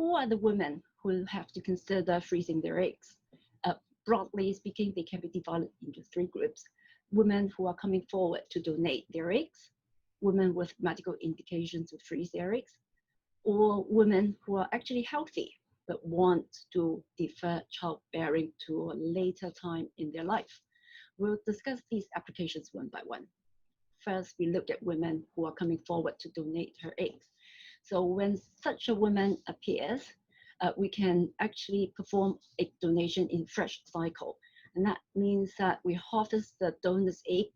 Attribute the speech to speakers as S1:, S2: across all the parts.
S1: Who are the women who have to consider freezing their eggs? Broadly speaking, they can be divided into three groups. Women who are coming forward to donate their eggs, women with medical indications to freeze their eggs, or women who are actually healthy but want to defer childbearing to a later time in their life. We'll discuss these applications one by one. First, we look at women who are coming forward to donate her eggs. So when such a woman appears, we can actually perform egg donation in fresh cycle. And that means that we harvest the donor's egg,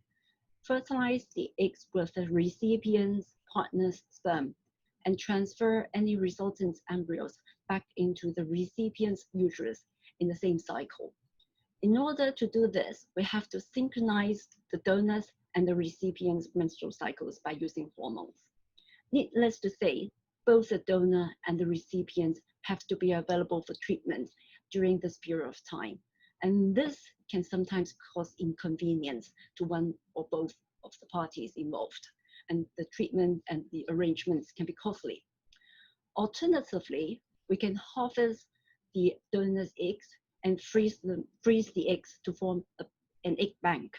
S1: fertilize the eggs with the recipient's partner's sperm, and transfer any resultant embryos back into the recipient's uterus in the same cycle. In order to do this, we have to synchronize the donor's and the recipient's menstrual cycles by using hormones. Needless to say, both the donor and the recipient have to be available for treatment during this period of time. And this can sometimes cause inconvenience to one or both of the parties involved. And the treatment and the arrangements can be costly. Alternatively, we can harvest the donor's eggs and freeze the eggs to form an egg bank.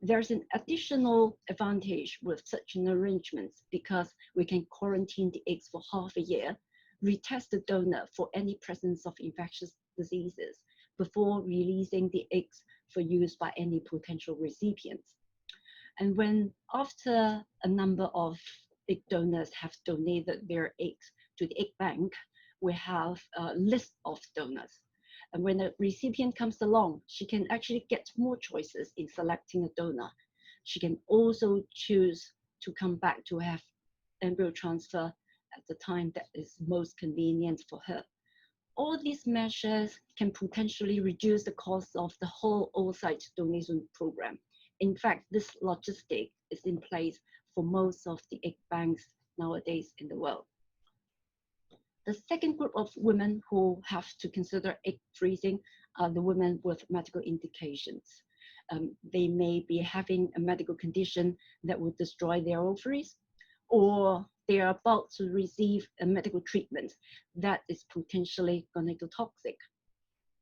S1: There's an additional advantage with such an arrangement because we can quarantine the eggs for half a year, retest the donor for any presence of infectious diseases before releasing the eggs for use by any potential recipients. And when after a number of egg donors have donated their eggs to the egg bank, we have a list of donors. And when a recipient comes along, she can actually get more choices in selecting a donor. She can also choose to come back to have embryo transfer at the time that is most convenient for her. All these measures can potentially reduce the cost of the whole oocyte donation program. In fact, this logistic is in place for most of the egg banks nowadays in the world. The second group of women who have to consider egg freezing are the women with medical indications. They may be having a medical condition that will destroy their ovaries, or they are about to receive a medical treatment that is potentially gonadotoxic.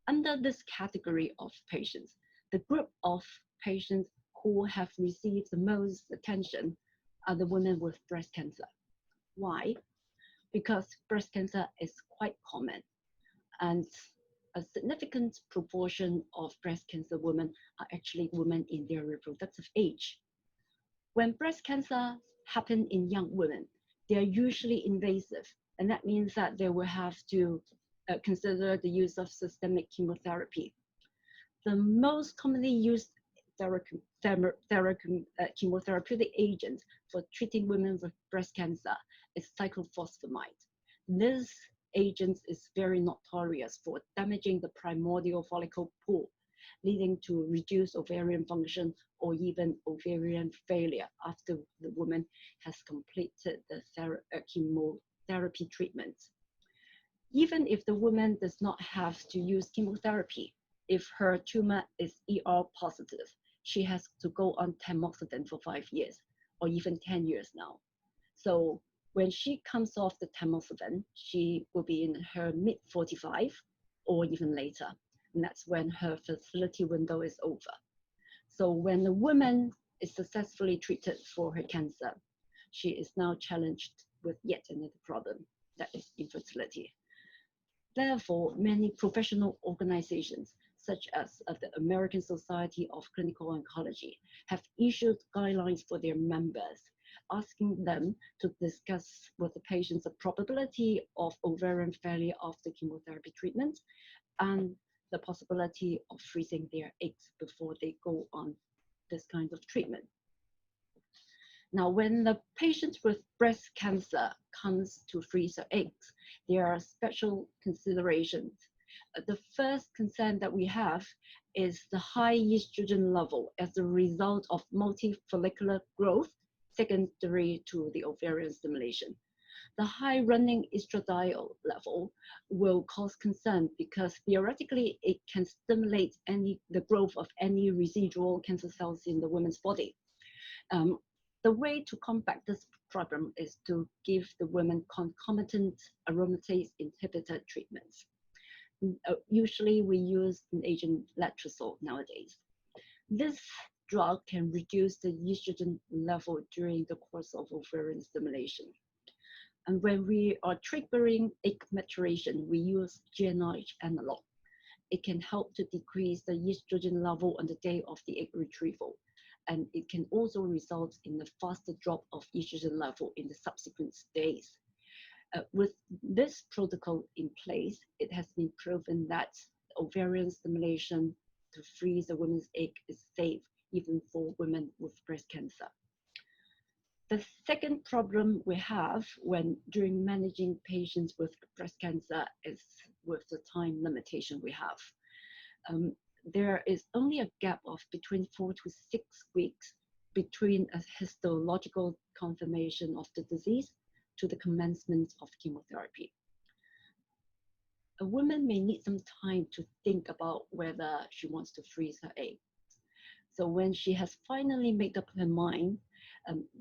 S1: Under this category of patients, the group of patients who have received the most attention are the women with breast cancer. Why? Because breast cancer is quite common, and a significant proportion of breast cancer women are actually women in their reproductive age. When breast cancer happens in young women, they are usually invasive, and that means that they will have to consider the use of systemic chemotherapy. The most commonly used chemotherapeutic agent for treating women with breast cancer is cyclophosphamide. This agent is very notorious for damaging the primordial follicle pool, leading to reduced ovarian function or even ovarian failure after the woman has completed the chemotherapy treatment. Even if the woman does not have to use chemotherapy, if her tumor is ER positive, she has to go on tamoxifen for 5 years or even 10 years now. So when she comes off the tamoxifen, she will be in her mid-45 or even later. And that's when her fertility window is over. So when a woman is successfully treated for her cancer, she is now challenged with yet another problem, that is infertility. Therefore, many professional organizations, such as the American Society of Clinical Oncology, have issued guidelines for their members, asking them to discuss with the patients the probability of ovarian failure after chemotherapy treatment and the possibility of freezing their eggs before they go on this kind of treatment. Now, when the patient with breast cancer comes to freeze her eggs, there are special considerations. The first concern that we have is the high estrogen level as a result of multifollicular growth secondary to the ovarian stimulation. The high running estradiol level will cause concern because theoretically it can stimulate the growth of any residual cancer cells in the woman's body. The way to combat this problem is to give the women concomitant aromatase inhibitor treatments. Usually we use an agent letrozole nowadays. This drug can reduce the estrogen level during the course of ovarian stimulation. And when we are triggering egg maturation, we use GnRH analog. It can help to decrease the estrogen level on the day of the egg retrieval. And it can also result in a faster drop of estrogen level in the subsequent days. With this protocol in place, it has been proven that ovarian stimulation to freeze a woman's egg is safe, even for women with breast cancer. The second problem we have during managing patients with breast cancer is with the time limitation we have. There is only a gap of between 4 to 6 weeks between a histological confirmation of the disease to the commencement of chemotherapy. A woman may need some time to think about whether she wants to freeze her egg. So when she has finally made up her mind,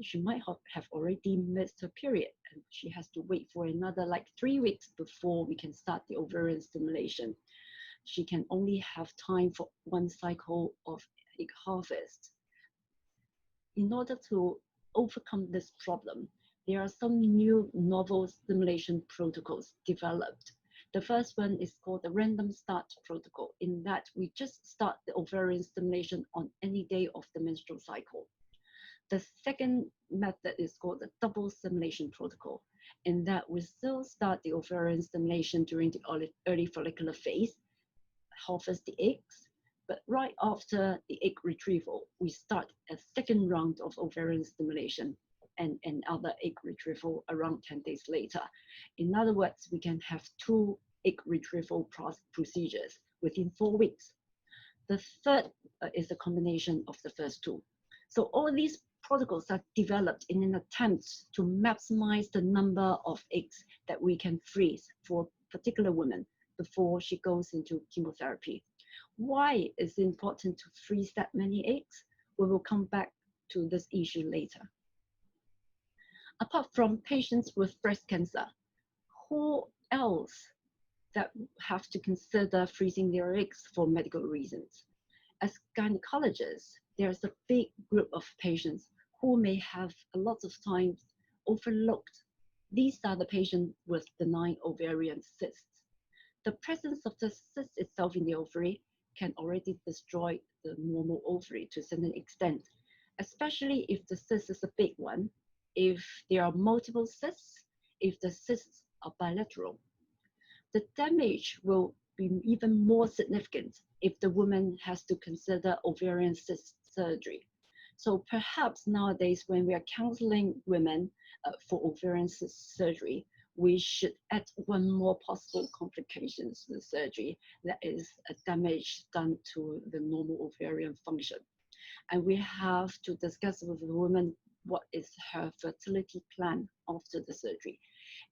S1: she might have already missed her period, and she has to wait for another 3 weeks before we can start the ovarian stimulation. She can only have time for one cycle of egg harvest. In order to overcome this problem, there are some new novel stimulation protocols developed. The first one is called the random start protocol, in that we just start the ovarian stimulation on any day of the menstrual cycle. The second method is called the double stimulation protocol, in that we still start the ovarian stimulation during the early follicular phase, harvest the eggs, but right after the egg retrieval, we start a second round of ovarian stimulation and other egg retrieval around 10 days later. In other words, we can have 2 egg retrieval procedures within 4 weeks. The third is a combination of the first 2. So all these protocols are developed in an attempt to maximize the number of eggs that we can freeze for a particular woman before she goes into chemotherapy. Why is it important to freeze that many eggs? We will come back to this issue later. Apart from patients with breast cancer, who else that have to consider freezing their eggs for medical reasons? As gynecologists, there's a big group of patients who may have a lot of times overlooked. These are the patients with benign ovarian cysts. The presence of the cyst itself in the ovary can already destroy the normal ovary to a certain extent, especially if the cyst is a big one, if there are multiple cysts, if the cysts are bilateral. The damage will be even more significant if the woman has to consider ovarian cyst surgery. So perhaps nowadays when we are counseling women for ovarian cyst surgery, we should add one more possible complications to the surgery, that is a damage done to the normal ovarian function. And we have to discuss with the woman what is her fertility plan after the surgery.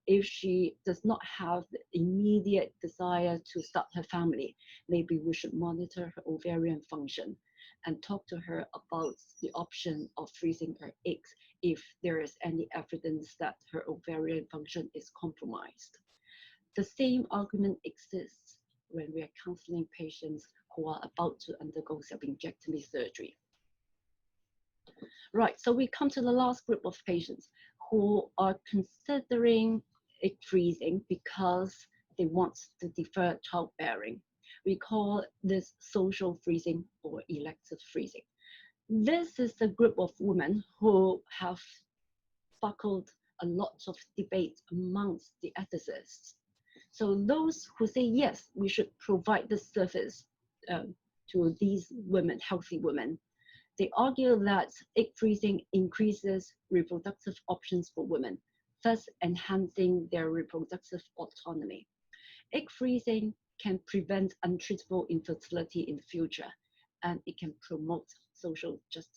S1: If she does not have the immediate desire to start her family, maybe we should monitor her ovarian function and talk to her about the option of freezing her eggs if there is any evidence that her ovarian function is compromised. The same argument exists when we are counseling patients who are about to undergo self-injectomy surgery. Right, so we come to the last group of patients who are considering egg freezing because they want to defer childbearing. We call this social freezing or elective freezing. This is a group of women who have sparkled a lot of debate amongst the ethicists. So those who say, yes, we should provide this service to these women, healthy women, they argue that egg freezing increases reproductive options for women, thus enhancing their reproductive autonomy. Egg freezing can prevent untreatable infertility in the future, and it can promote social justice.